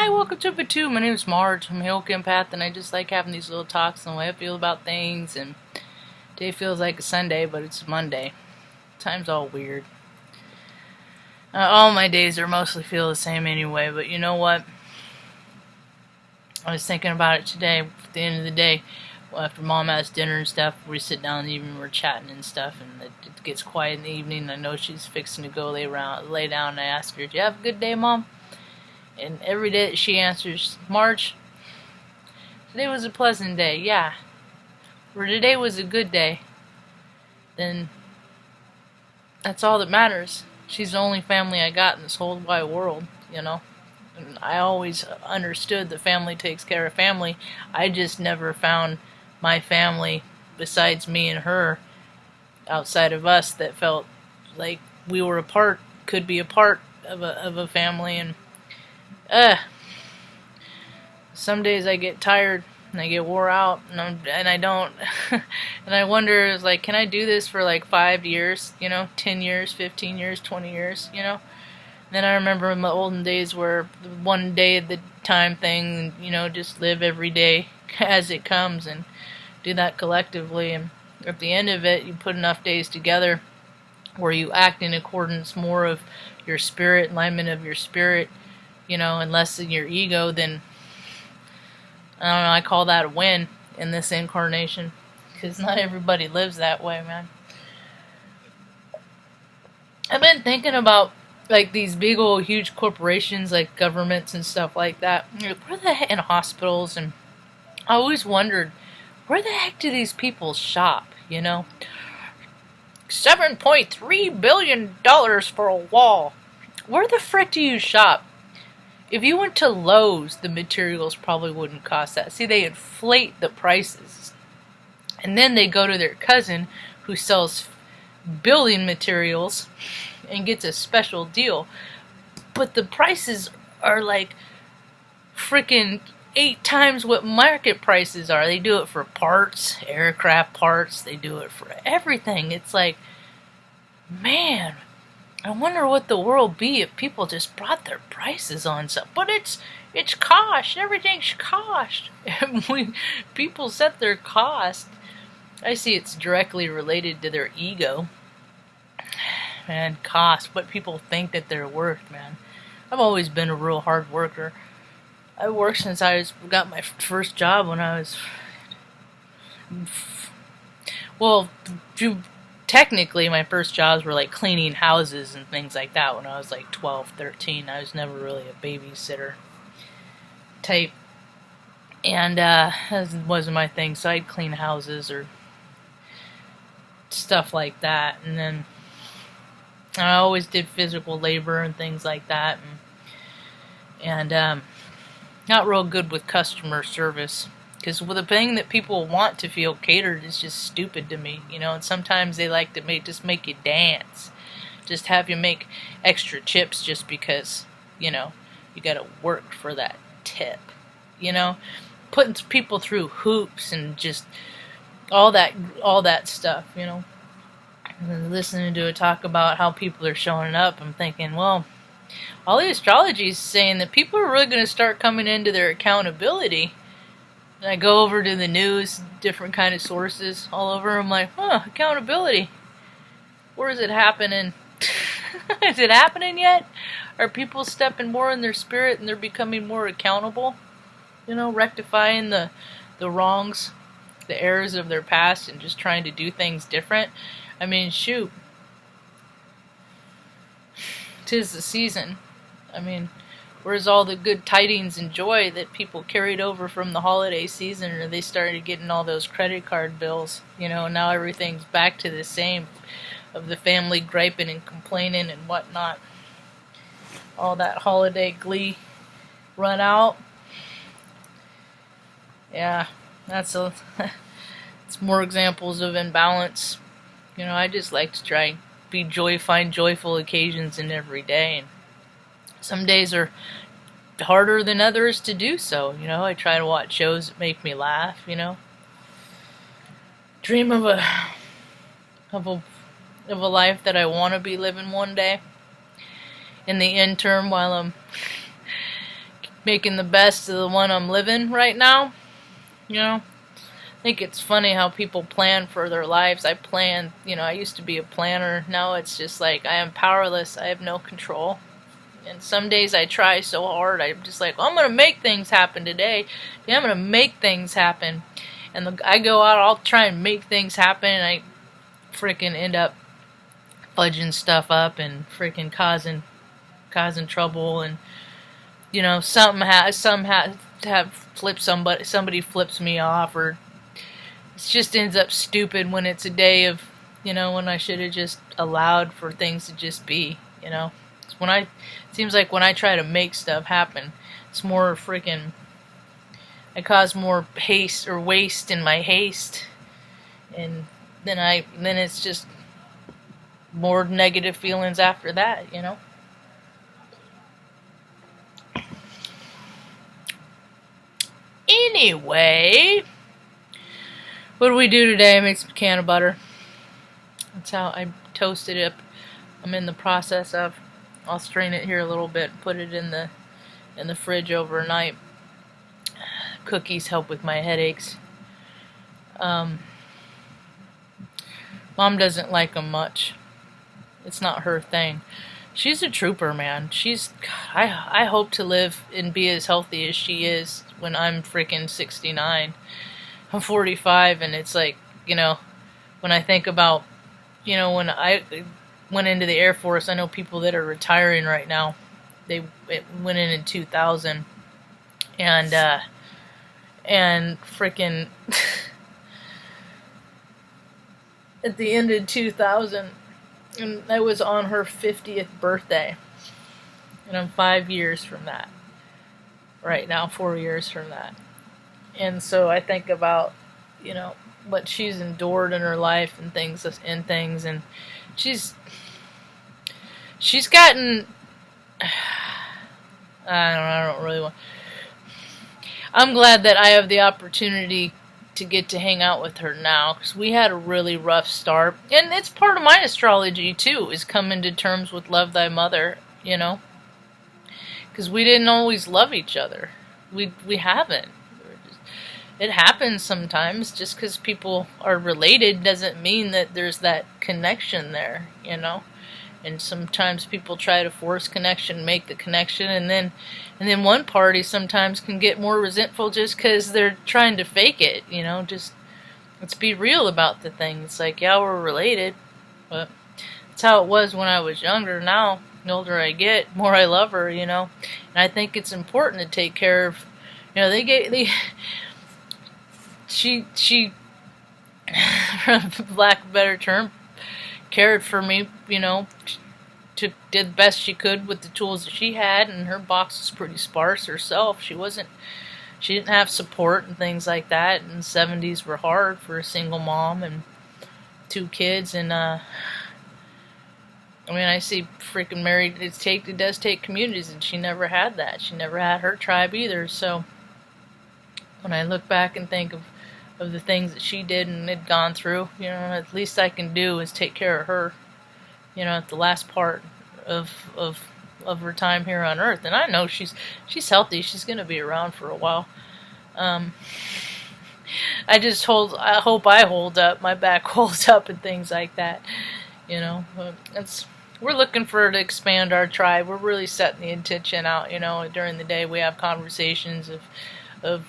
Hi, welcome to Batu. My name is Marge. I'm a Hill empath, and I just like having these little talks on the way I feel about things. And today feels like a Sunday, but it's Monday. Time's all weird. All my days are mostly feel the same anyway, but you know what? I was thinking about it today. At the end of the day, after Mom has dinner and stuff, we sit down in the evening, we're chatting and stuff, and it gets quiet in the evening. I know she's fixing to go lay down, and I ask her, "Did you have a good day, Mom?" And every day she answers, "Marge, today was a pleasant day." Yeah. Or today was a good day. Then that's all that matters. She's the only family I got in this whole wide world, you know. And I always understood that family takes care of family. I just never found my family besides me and her, outside of us, that felt like we were could be a part of a family. And some days I get tired and I get wore out, and I don't, and I wonder, is like, can I do this for like 5 years, 10 years, 15 years, 20 years, And then I remember in the olden days where the one day at the time thing, just live every day as it comes and do that collectively. And at the end of it, you put enough days together where you act in accordance more of your spirit, alignment of your spirit, and less than your ego. Then I don't know, I call that a win in this incarnation, because not everybody lives that way, man. I've been thinking about like these big old huge corporations like governments and stuff like that. Where the heck, in hospitals, and I always wondered, where the heck do these people shop, $7.3 billion for a wall. Where the frick do you shop? If you went to Lowe's, the materials probably wouldn't cost that. See, they inflate the prices. And then they go to their cousin who sells building materials and gets a special deal. But the prices are like freaking 8 times what market prices are. They do it for parts, aircraft parts. They do it for everything. It's like, man, I wonder what the world would be if people just brought their prices on stuff. But it's cost. Everything's cost. People set their cost. I see it's directly related to their ego. Man, cost. What people think that they're worth, man. I've always been a real hard worker. I worked since got my first job when I was... Well, technically, my first jobs were like cleaning houses and things like that when I was like 12, 13. I was never really a babysitter type. And that wasn't my thing, so I'd clean houses or stuff like that. And then I always did physical labor and things like that. And not real good with customer service. Because the thing that people want to feel catered is just stupid to me, and sometimes they like to make you dance. Just have you make extra tips just because, you gotta work for that tip, Putting people through hoops and just all that stuff, And listening to a talk about how people are showing up, I'm thinking, well, all the astrology is saying that people are really going to start coming into their accountability. And I go over to the news, different kind of sources all over. I'm like, accountability. Where is it happening? Is it happening yet? Are people stepping more in their spirit and they're becoming more accountable? Rectifying the wrongs, the errors of their past, and just trying to do things different. I mean, shoot. 'Tis the season. I mean, where's all the good tidings and joy that people carried over from the holiday season, or they started getting all those credit card bills, now everything's back to the same, of the family griping and complaining and whatnot. All that holiday glee run out. Yeah, it's more examples of imbalance. I just like to try and find joyful occasions in every day, and some days are harder than others to do so. I try to watch shows that make me laugh. Dream of a life that I want to be living one day. In the interim, while I'm making the best of the one I'm living right now. You know, I think it's funny how people plan for their lives. I used to be a planner. Now it's just like I am powerless. I have no control. And some days I try so hard. I'm just like, well, I'm going to make things happen today. Yeah, I'm going to make things happen. And I go out, I'll try and make things happen, and I freaking end up fudging stuff up and freaking causing trouble. And somebody flips me off, or it just ends up stupid when it's a day of, when I should have just allowed for things to just be. It seems like when I try to make stuff happen, it's more freaking, I cause more haste or waste in my haste, and then it's just more negative feelings after that. Anyway, what do we do today? I made some pecan butter. That's how I toasted it. I'm in the process of. I'll strain it here a little bit, put it in the fridge overnight. Cookies help with my headaches. Mom doesn't like them much. It's not her thing. She's a trooper, man. I hope to live and be as healthy as she is when I'm freaking 69. I'm 45, and it's like, when I think about, when I went into the Air Force, I know people that are retiring right now. It went in 2000, and freaking at the end of 2000, and I was on her 50th birthday, and I'm 5 years from that. Right now, 4 years from that. And so I think about, what she's endured in her life and things, and she's gotten, I don't really want, I'm glad that I have the opportunity to get to hang out with her now, because we had a really rough start, and it's part of my astrology too, is coming to terms with love thy mother, because we didn't always love each other. We haven't. It happens sometimes. Just because people are related doesn't mean that there's that connection there, And sometimes people try to force connection, make the connection, and then one party sometimes can get more resentful just because they're trying to fake it, Just let's be real about the thing. It's like, yeah, we're related, but that's how it was when I was younger. Now, the older I get, the more I love her, And I think it's important to take care of, she, for lack of a better term, cared for me, did the best she could with the tools that she had, and her box was pretty sparse herself. She didn't have support and things like that, and the 70s were hard for a single mom and 2 kids, and I see freaking married, it does take communities, and she never had that. She never had her tribe either, so when I look back and think of the things that she did and had gone through, at least I can do is take care of her, at the last part of her time here on Earth. And I know she's healthy. She's going to be around for a while. I hope I hold up, my back holds up and things like that, we're looking for her to expand our tribe. We're really setting the intention out, during the day we have conversations of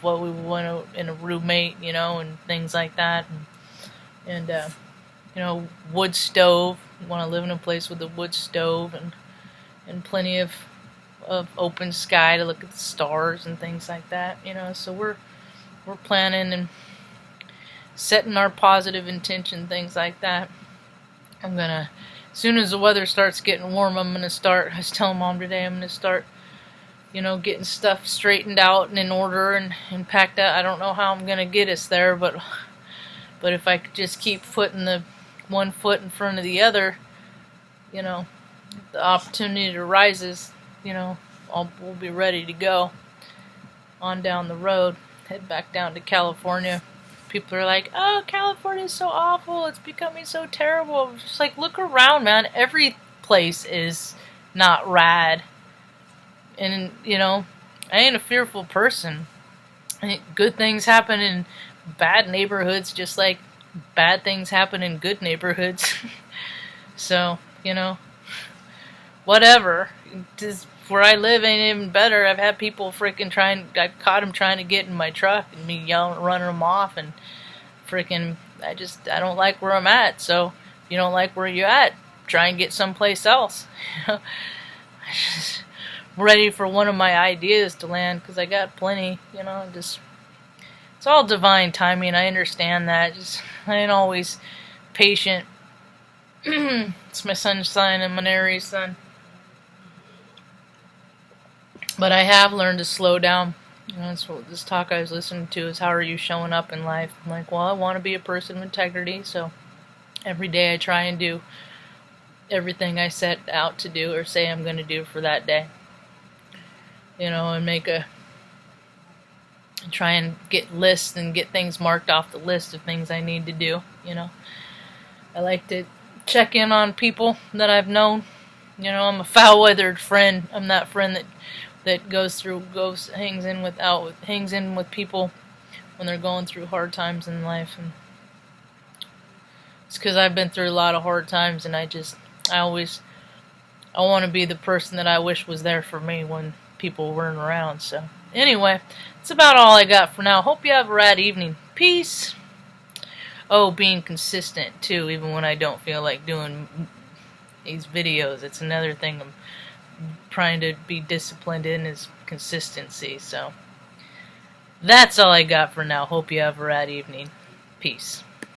what we want in a roommate, and things like that, and wood stove. We want to live in a place with a wood stove and plenty of open sky to look at the stars and things like that, So we're planning and setting our positive intention, things like that. As soon as the weather starts getting warm, I was telling Mom today, I'm gonna start getting stuff straightened out and in order and packed out. I don't know how I'm going to get us there, but if I could just keep putting the one foot in front of the other, the opportunity arises, we'll be ready to go on down the road, head back down to California. People are like, oh, California's so awful, it's becoming so terrible. I'm just like, look around, man. Every place is not rad. And, I ain't a fearful person. Good things happen in bad neighborhoods just like bad things happen in good neighborhoods. So, whatever. Just where I live ain't even better. I've had people I caught them trying to get in my truck and me yelling, running them off, and I don't like where I'm at. So, if you don't like where you're at, try and get someplace else. I'm ready for one of my ideas to land because I got plenty, it's all divine timing. I understand that. I ain't always patient. It's my sun's sign and my Aries sun. But I have learned to slow down. That's what this talk I was listening to is, how are you showing up in life? I'm like, well, I want to be a person of integrity, so every day I try and do everything I set out to do or say I'm going to do for that day. And try and get lists and get things marked off the list of things I need to do. I like to check in on people that I've known. I'm a foul-weathered friend. I'm that friend that hangs in with people when they're going through hard times in life. And it's because I've been through a lot of hard times, and I want to be the person that I wish was there for me when people weren't around. So anyway, that's about all I got for now. Hope you have a rad evening. Peace. Oh, being consistent too, even when I don't feel like doing these videos. It's another thing I'm trying to be disciplined in, is consistency. So that's all I got for now. Hope you have a rad evening. Peace.